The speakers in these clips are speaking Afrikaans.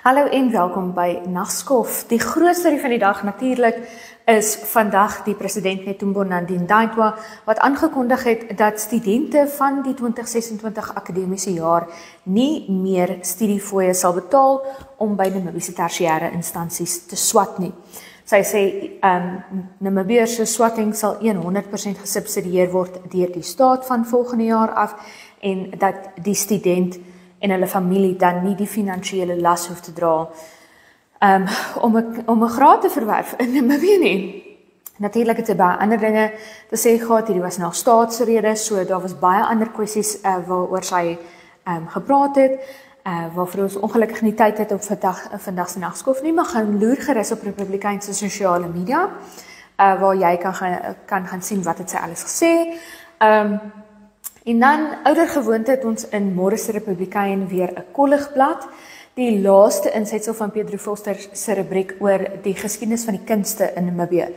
Hallo en welkom by Nagskof. Die groot storie van die dag natuurlik is vandag die president Netumbo Nandi-Ndaitwah wat aangekondig het dat studente van die 2026 akademiese jaar nie meer studiefooie sal betaal om by Namibiese tersiêre instansies te swat nie. Sy sê Namibië se swatting sal 100% gesubsidieer word deur die staat van volgende jaar af en dat die student en hulle familie dan nie die finansiële las hoef te dra om 'n graad te verwerf in Namibië nie. Natuurlik het hy baie ander dinge te sê gehad, hierdie was nog staatsrede, so daar was baie ander kwessies waaroor sy gepraat het, waarvoor ons ongelukkig nie tyd het op vandag se Nagskof nie, maar gaan loer gerus op Republikeinse sosiale media, waar jy kan gaan sien wat het sy alles gesê. En dan, ouder gewoonte het ons in Môre se Republikein weer 'n kolligblad, die laaste insetsel van Pedro Foster se rubriek oor die geskiedenis van die kunste in Namibië.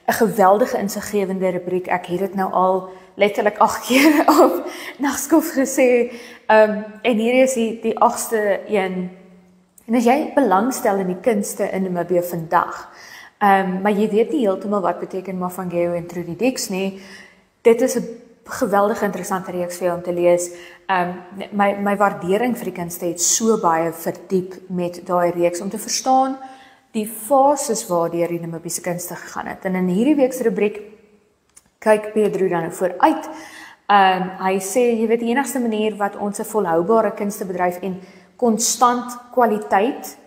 'n Geweldige insiggewende rubriek, ek het dit nou al letterlik 8 keer op Nagskof gesê, en hier is die 8ste een. En as jy belangstel in die kunste in Namibië vandag, maar jy weet nie heeltemal wat beteken Mafangeo en Trudy Dix nie, dit is 'n geweldige interessante reeks vir jou om te lees. My waardering vir die kunste het so baie verdiep met daai reeks om te verstaan die fases waardeur die Namibiese kunste gegaan het. En in hierdie week se rubriek kyk Pedro dan vooruit. Hy sê, jy weet, die enigste manier wat ons 'n volhoubare kunstebedryf en konstant kwaliteit,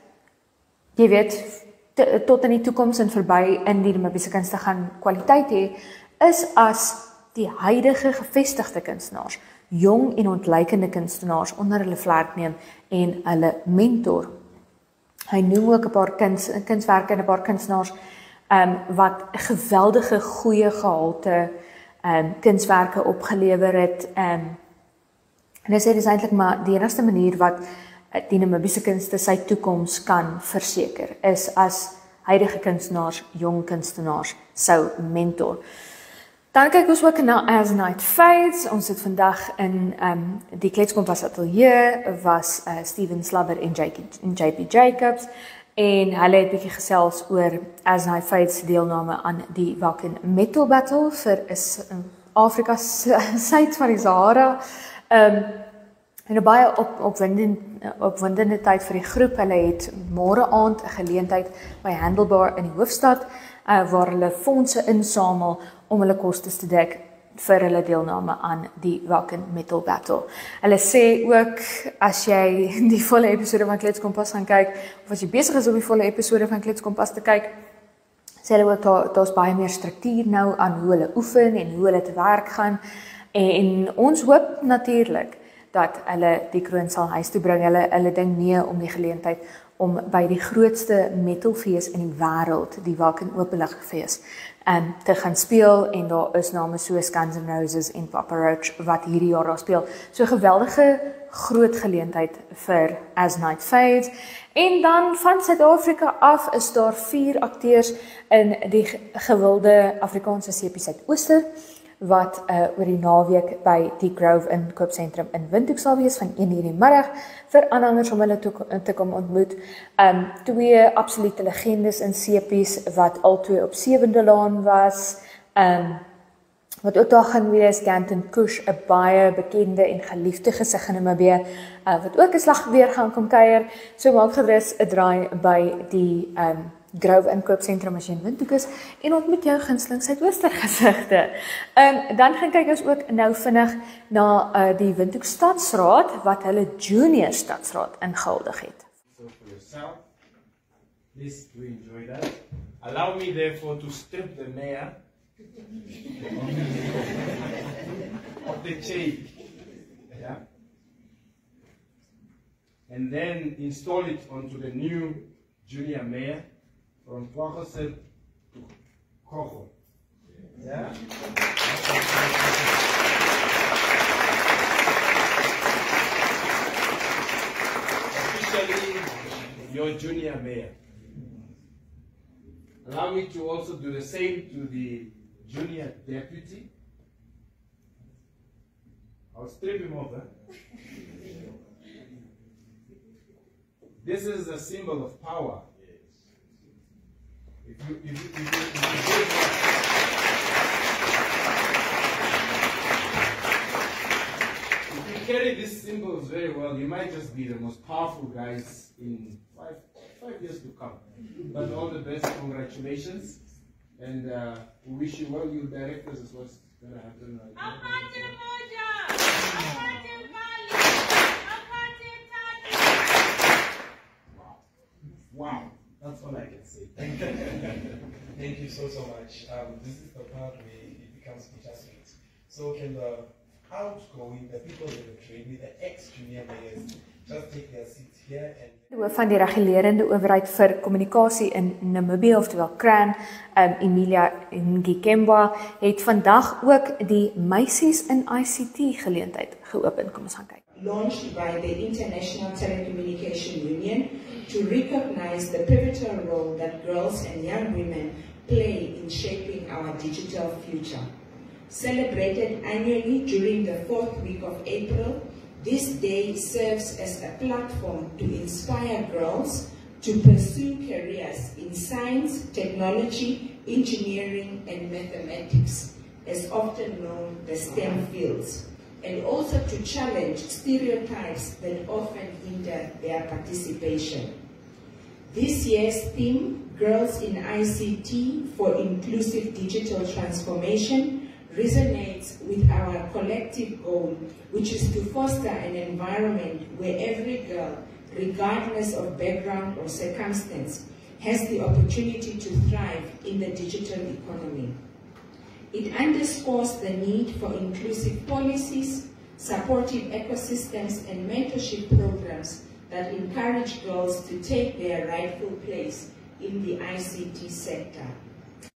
jy weet, tot in die toekoms en verby in die Namibiese kunste gaan kwaliteit hê, is as die huidige gevestigde kunstenaars, jong en ontleikende kunstenaars onder hulle vlerk neem en hulle mentor. Hy noem ook 'n paar kunswerke en 'n paar kunstenaars wat geweldige goeie gehalte kunswerke opgelewer het. En hy sê dis eintlik maar die enigste manier wat die Namibiese kunste sy toekoms kan verseker, is as huidige kunstenaars, jong kunstenaars sou mentor. Dan kyk ons ook na As Night Fades. Ons het vandag in die Kletskompas ateljee was Steven Slabber en JP Jacobs en hulle het 'n bietjie gesels oor As Night Fades deelname aan die Wacken Metal Battle vir Afrika suid van die Sahara. En 'n baie opwindende tyd vir die groep. Hulle het môre aand 'n geleentheid by Handlebar in die hoofstad waar hulle fondse insamel om hulle kostes te dek vir hulle deelname aan die Wacken Metal Battle. Hulle sê ook, as jy die volle episode van Kletskompas gaan kyk, of as jy besig is om die volle episode van Kletskompas te kyk, sê hulle ook, daar's baie meer struktuur nou aan hoe hulle oefen en hoe hulle te werk gaan, en ons hoop natuurlik dat hulle die kroon sal huis toe bring. Hulle dink nie om die geleentheid om by die grootste metalfees in die wêreld, die Wacken Openluchtfees, te gaan speel, en daar is name soos Guns N' Roses en Papa Roach wat hierdie jaar daar speel. So geweldige groot geleentheid vir As Night Fades. En dan van Suid-Afrika af is daar 4 akteurs in die gewilde Afrikaanse CP Suidooster wat oor die naweek by die Grove in Koopsentrum in Windhoek sal wees van 1:00 die middag vir aanhangers om hulle te kom ontmoet. 2 absolute legendes in CP's wat albei op 7de Laan was. Wat ook daar gaan wees, Danton Kush, 'n baie bekende en geliefde gesig in Namibië, wat ook 'n slag weer gaan kom kuier. So maak gerus 'n draai by die Grove in Koopsentrum as jy in Windhoek is en ontmoet jou gunsteling Suidooster gesigte. Dan gaan kyk ons ook nou vinnig na die Windhoek Stadsraad wat hulle junior stadsraad ingehuldig het. So for yourself, please do enjoy that. Allow me therefore to strip the mayor of the chain, yeah, and then install it onto the new junior mayor from Kwaggaset to Kogo. Yeah? Officially, your junior mayor. Allow me to also do the same to the junior deputy. I'll strip him over. This is a symbol of power. If you carry these symbols very well, you might just be the most powerful guys in five years to come. But all the best, congratulations, and we wish you well. You directors is what's going to happen right now. Wow, that's all I can say. Thank you so much. This is the part where it becomes bittersweet. So can the outgoing, the people that are trained with the ex-junior mayors just take their seats here and... Die hoof van die regulerende owerheid vir kommunikasie in Namibië, oftewel CRAN, Emilia Ngikembwa, het vandag ook die Meisies in ICT geleentheid geopen. Kom ons gaan kyk. Launched by the International Telecommunication Union to recognize the pivotal role that girls and young women play in shaping our digital future. Celebrated annually during the 4th week of April, this day serves as a platform to inspire girls to pursue careers in science, technology, engineering, and mathematics, as often known as STEM fields, and also to challenge stereotypes that often hinder their participation. This year's theme, Girls in ICT for Inclusive Digital Transformation, resonates with our collective goal, which is to foster an environment where every girl, regardless of background or circumstance, has the opportunity to thrive in the digital economy. It underscores the need for inclusive policies, supportive ecosystems, and mentorship programs that encourage girls to take their rightful place in the ICT sector.